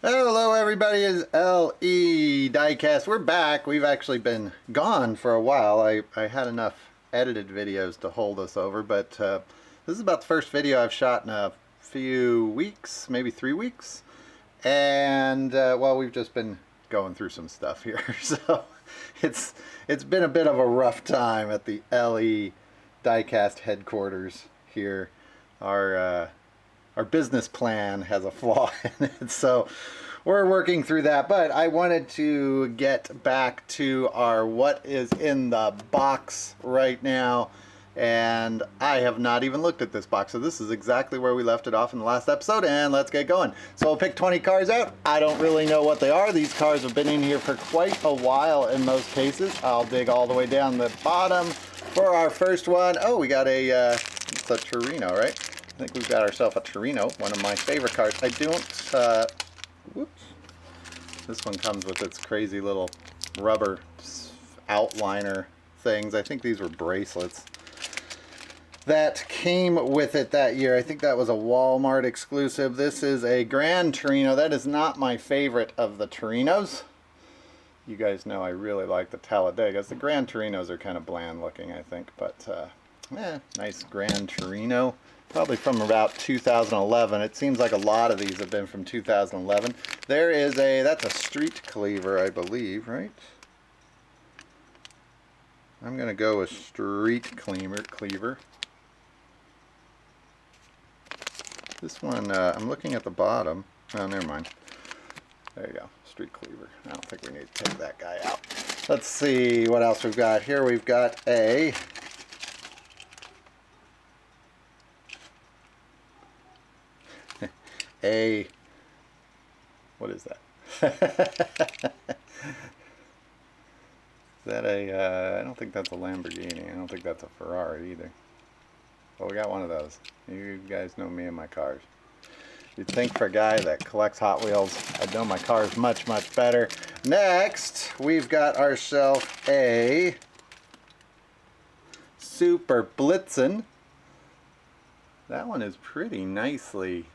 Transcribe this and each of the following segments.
Hello everybody, it's MrLEDiecast. We're back. We've actually been gone for a while. I had enough edited videos to hold us over, but this is about the first video I've shot in a few weeks, maybe 3 weeks. And well, we've just been going through some stuff here. So it's been a bit of a rough time at the MrLEDiecast headquarters here. Our business plan has a flaw in it, so we're working through that. But I wanted to get back to our what is in the box right now, and I have not even looked at this box, so this is exactly where we left it off in the last episode, and let's get going. So we'll pick 20 cars out. I don't really know what they are. These cars have been in here for quite a while in most cases. I'll dig all the way down the bottom for our first one. Oh, we got it's a Torino, right? I think we've got ourselves a Torino, one of my favorite cars. I don't, whoops. This one comes with its crazy little rubber outliner things. I think these were bracelets that came with it that year. I think that was a Walmart exclusive. This is a Grand Torino. That is not my favorite of the Torinos. You guys know I really like the Talladegas. The Grand Torinos are kind of bland looking, I think, but nice Grand Torino. Probably from about 2011. It seems like a lot of these have been from 2011. There is that's a street cleaver, I believe, right? I'm going to go with street cleaver. This one, I'm looking at the bottom. Oh, never mind. There you go, street cleaver. I don't think we need to take that guy out. Let's see what else we've got here. We've got what is that? Is that I don't think that's a Lamborghini. I don't think that's a Ferrari either. Well, we got one of those. You guys know me and my cars. You'd think for a guy that collects Hot Wheels, I'd know my cars much, much better. Next, we've got ourselves a Super Blitzen. That one is pretty nicely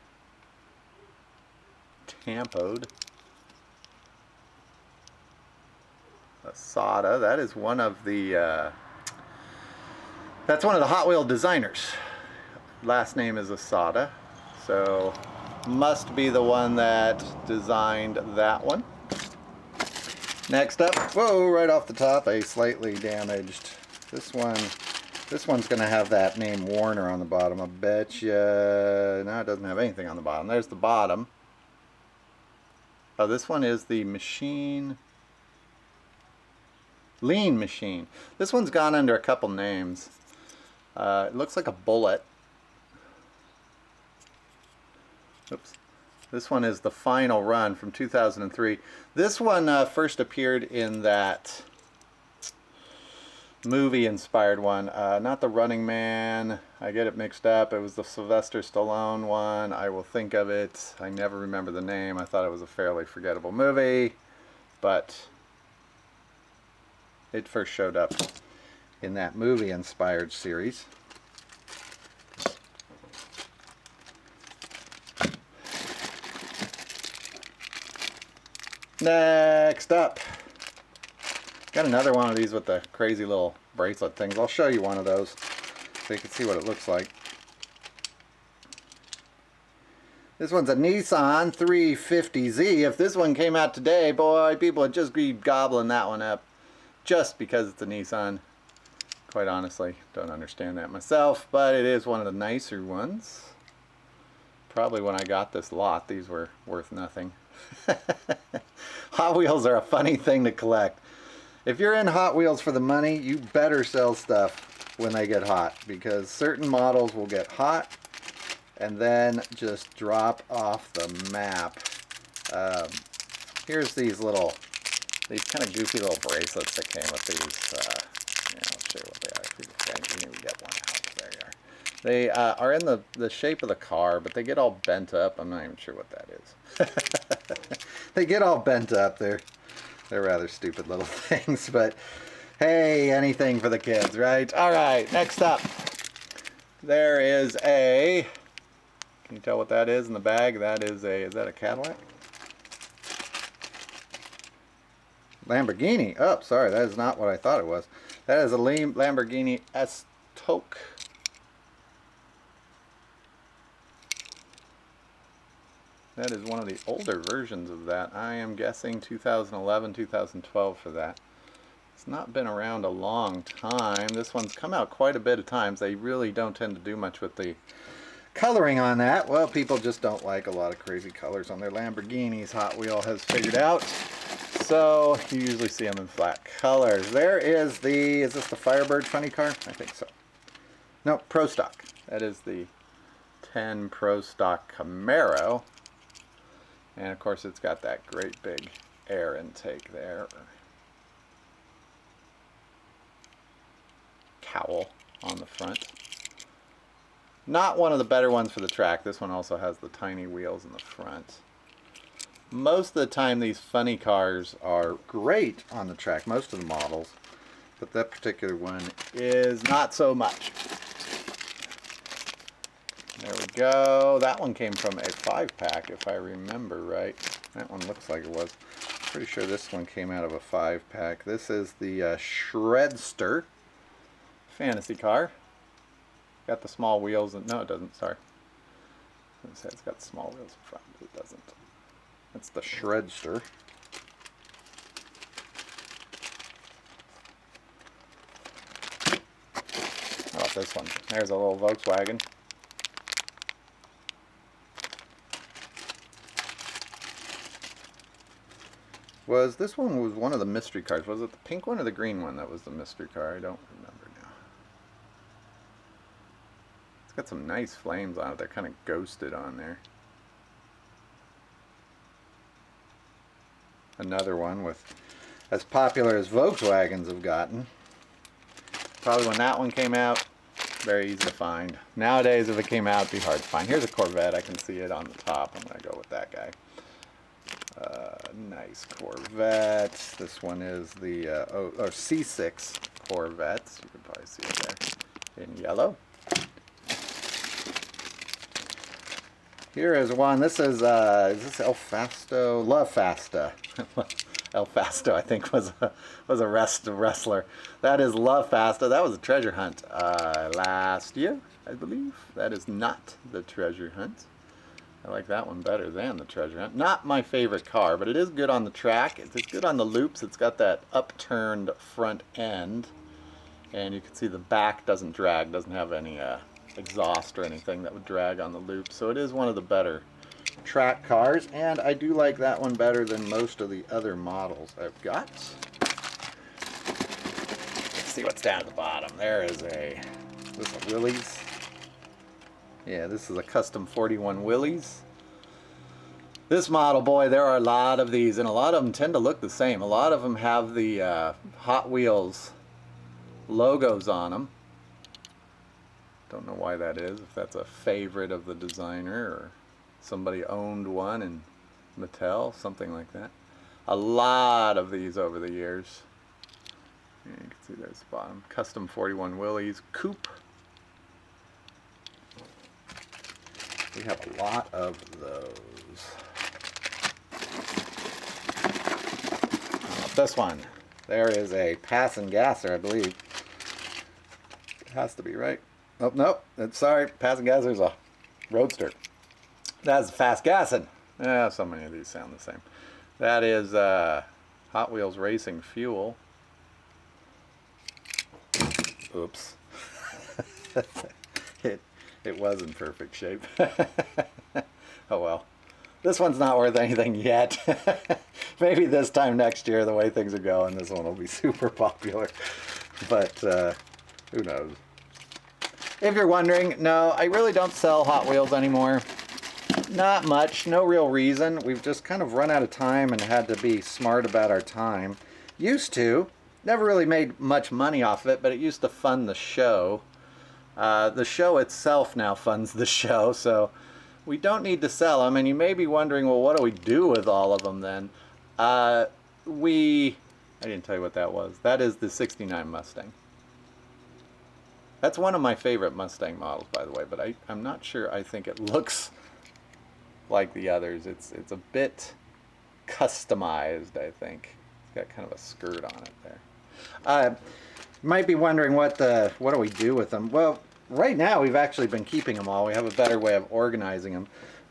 tampoed. Asada. That is one of the that's one of the Hot Wheel designers. Last name is Asada, so must be the one that designed that one. Next up, whoa, right off the top, a slightly damaged. This one's gonna have that name Warner on the bottom. I bet you. No, it doesn't have anything on the bottom. There's the bottom. Oh, this one is the Lean Machine. This one's gone under a couple names. It looks like a Bullet. Oops. This one is the Final Run from 2003. This one first appeared in that movie-inspired one. Not the Running Man. I get it mixed up. It was the Sylvester Stallone one. I will think of it. I never remember the name. I thought it was a fairly forgettable movie, but it first showed up in that movie-inspired series. Next up, got another one of these with the crazy little bracelet things. I'll show you one of those so you can see what it looks like. This one's a Nissan 350Z. If this one came out today, boy, people would just be gobbling that one up just because it's a Nissan. Quite honestly, don't understand that myself, but it is one of the nicer ones. Probably when I got this lot, these were worth nothing. Hot Wheels are a funny thing to collect. If you're in Hot Wheels for the money, you better sell stuff when they get hot, because certain models will get hot and then just drop off the map. Here's these kind of goofy little bracelets that came with these. I'll show you what they are. We get one out. There you are. They are in the shape of the car, but they get all bent up. I'm not even sure what that is. They get all bent up. They're rather stupid little things, but hey, anything for the kids, right? All right, next up, there is a Can you tell what that is in the bag? That is that a Cadillac? Lamborghini. Oh, sorry, that is not what I thought it was. That is a Lamborghini Estoque. That is one of the older versions of that. I am guessing 2011, 2012 for that. It's not been around a long time. This one's come out quite a bit of times. They really don't tend to do much with the coloring on that. Well, people just don't like a lot of crazy colors on their Lamborghinis, Hot Wheel has figured out. So you usually see them in flat colors. There is the, is this the Firebird funny car? I think so. No, Pro Stock. That is the 10 Pro Stock Camaro. And of course it's got that great big air intake there. Cowl on the front. Not one of the better ones for the track. This one also has the tiny wheels in the front. Most of the time these funny cars are great on the track, most of the models, but that particular one is not so much. There we go. That one came from a 5-pack if I remember right. That one looks like it was. Pretty sure this one came out of a 5-pack. This is the Shredster fantasy car. Got the small wheels, and no, it doesn't. Sorry, it's got small wheels in front, but it doesn't. That's the Shredster. How about this one? There's a little Volkswagen. Was this one was one of the mystery cars? Was it the pink one or the green one that was the mystery car? I don't remember now. It's got some nice flames on it. They're kind of ghosted on there. Another one with as popular as Volkswagens have gotten. Probably when that one came out, very easy to find. Nowadays, if it came out, it'd be hard to find. Here's a Corvette. I can see it on the top. I'm going to go with that guy. Nice Corvette. This one is the C6 Corvette. You can probably see it there in yellow. Here is one. This is this El Fasto? Love Fasta. El Fasto, I think, was a wrestler. That is Love Fasta. That was a treasure hunt last year, I believe. That is not the treasure hunt. I like that one better than the treasure hunt. Not my favorite car, but it is good on the track. It's good on the loops. It's got that upturned front end, and you can see the back doesn't drag, doesn't have any exhaust or anything that would drag on the loop. So it is one of the better track cars, and I do like that one better than most of the other models I've got. Let's see what's down at the bottom. There is is this a Willys? Yeah, this is a custom 41 Willys. This model, boy, there are a lot of these, and a lot of them tend to look the same. A lot of them have the Hot Wheels logos on them. Don't know why that is, if that's a favorite of the designer or somebody owned one in Mattel, something like that. A lot of these over the years. Yeah, you can see there's the bottom. Custom 41 Willys Coupe. We have a lot of those. This one, there is a pass and gasser, I believe. It has to be, right? Oh, nope. Sorry, pass and gasser is a roadster. That's fast gassing. Yeah, so many of these sound the same. That is Hot Wheels Racing Fuel. Oops. It was in perfect shape. Oh well. This one's not worth anything yet. Maybe this time next year, the way things are going, this one will be super popular. But who knows? If you're wondering, no, I really don't sell Hot Wheels anymore. Not much, no real reason. We've just kind of run out of time and had to be smart about our time. Used to. Never really made much money off of it, but it used to fund the show. The show itself now funds the show, so we don't need to sell them. And you may be wondering, well, what do we do with all of them then? I didn't tell you what that was. That is the '69 Mustang. That's one of my favorite Mustang models, by the way, but I'm not sure I think it looks like the others. It's a bit customized, I think. Got kind of a skirt on it there. Might be wondering what do we do with them? Well, right now we've actually been keeping them all. We have a better way of organizing them.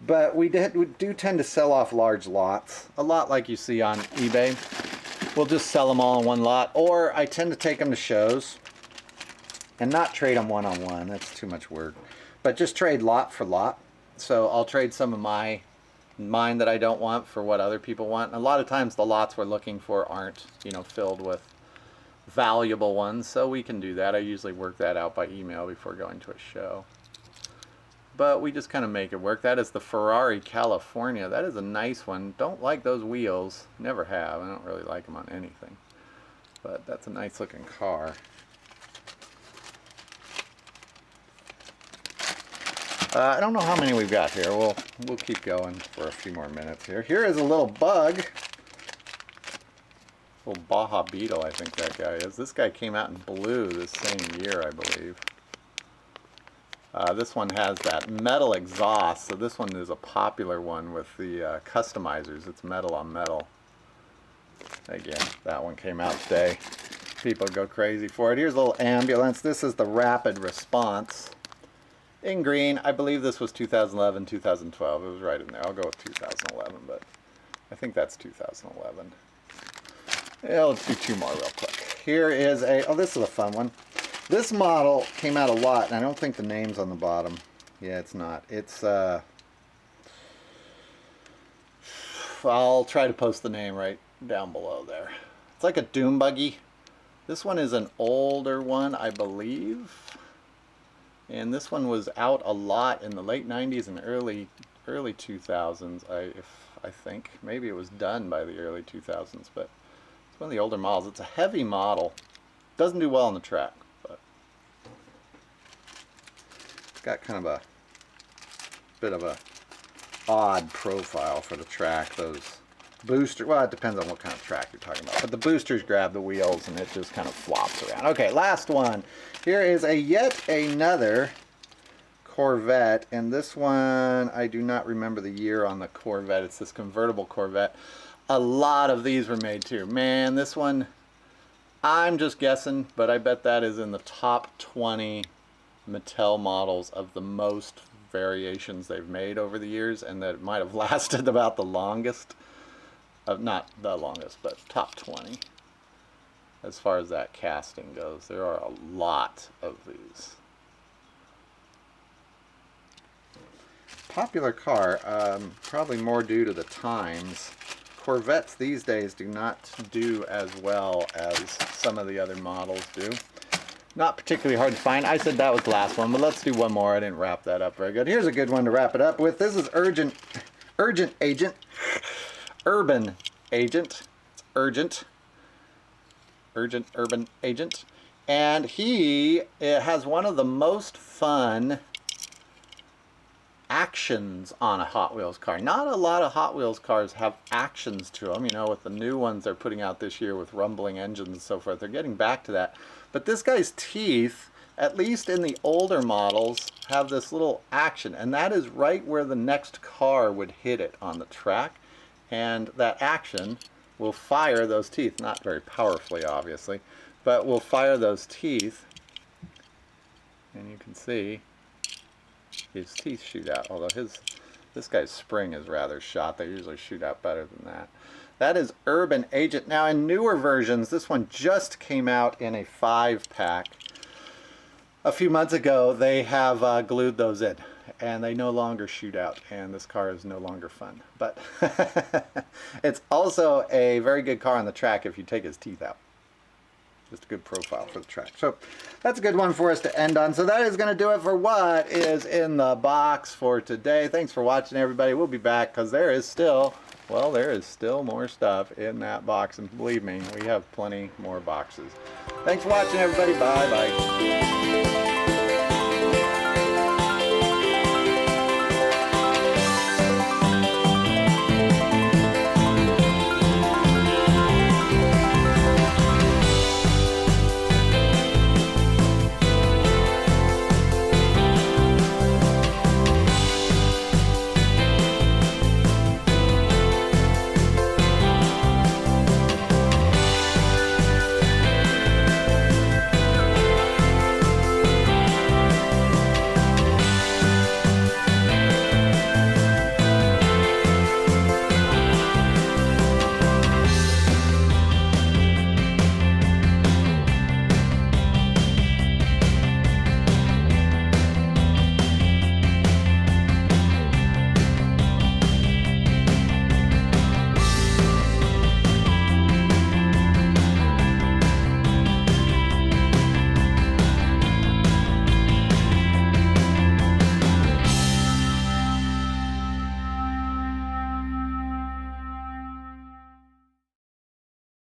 But we do tend to sell off large lots. A lot like you see on eBay. We'll just sell them all in one lot. Or I tend to take them to shows and not trade them one-on-one. That's too much work. But just trade lot for lot. So I'll trade some of mine that I don't want for what other people want. And a lot of times the lots we're looking for aren't, you know, filled with valuable ones, so we can do that. I usually work that out by email before going to a show. But we just kind of make it work. That is the Ferrari California. That is a nice one. Don't like those wheels. Never have. I don't really like them on anything. But that's a nice looking car. I don't know how many we've got here. We'll keep going for a few more minutes here. Here is a little bug. Little Baja Beetle, I think that guy is. This guy came out in blue this same year, I believe. This one has that metal exhaust, so this one is a popular one with the customizers. It's metal on metal. Again, that one came out today. People go crazy for it. Here's a little ambulance. This is the rapid response in green. I believe this was 2011, 2012. It was right in there. I'll go with 2011, but I think that's 2011. Yeah, let's do two more real quick. Here is oh, this is a fun one. This model came out a lot, and I don't think the name's on the bottom. Yeah, it's not. It's, I'll try to post the name right down below there. It's like a Dune Buggy. This one is an older one, I believe. And this one was out a lot in the late 90s and early 2000s, I think. Maybe it was done by the early 2000s, but one of the older models. It's a heavy model. Doesn't do well on the track, but it's got kind of a bit of a odd profile for the track. Those boosters, well, it depends on what kind of track you're talking about, but the boosters grab the wheels and it just kind of flops around. Okay, last one. Here is yet another Corvette, and this one, I do not remember the year on the Corvette. It's this convertible Corvette. A lot of these were made too. Man, this one, I'm just guessing, but I bet that is in the top 20 Mattel models of the most variations they've made over the years, and that it might have lasted about the longest. Not the longest, but top 20 as far as that casting goes. There are a lot of these. Popular car, probably more due to the times. Corvettes these days do not do as well as some of the other models do. Not particularly hard to find. I said that was the last one, but let's do one more. I didn't wrap that up very good. Here's a good one to wrap it up with. This is Urban Agent. It's Urban Agent. And he has one of the most fun actions on a Hot Wheels car. Not a lot of Hot Wheels cars have actions to them, you know, with the new ones they're putting out this year with rumbling engines and so forth. They're getting back to that. But this guy's teeth, at least in the older models, have this little action, and that is right where the next car would hit it on the track, and that action will fire those teeth, not very powerfully obviously, but will fire those teeth, and you can see his teeth shoot out, although this guy's spring is rather shot. They usually shoot out better than that. That is Urban Agent. Now in newer versions, this one just came out in a 5-pack. A few months ago, they have glued those in, and they no longer shoot out, and this car is no longer fun. But it's also a very good car on the track if you take his teeth out. Just a good profile for the track. So that's a good one for us to end on. So that is going to do it for what is in the box for today. Thanks for watching, everybody. We'll be back because there is still, well, there is still more stuff in that box. And believe me, we have plenty more boxes. Thanks for watching, everybody. Bye-bye.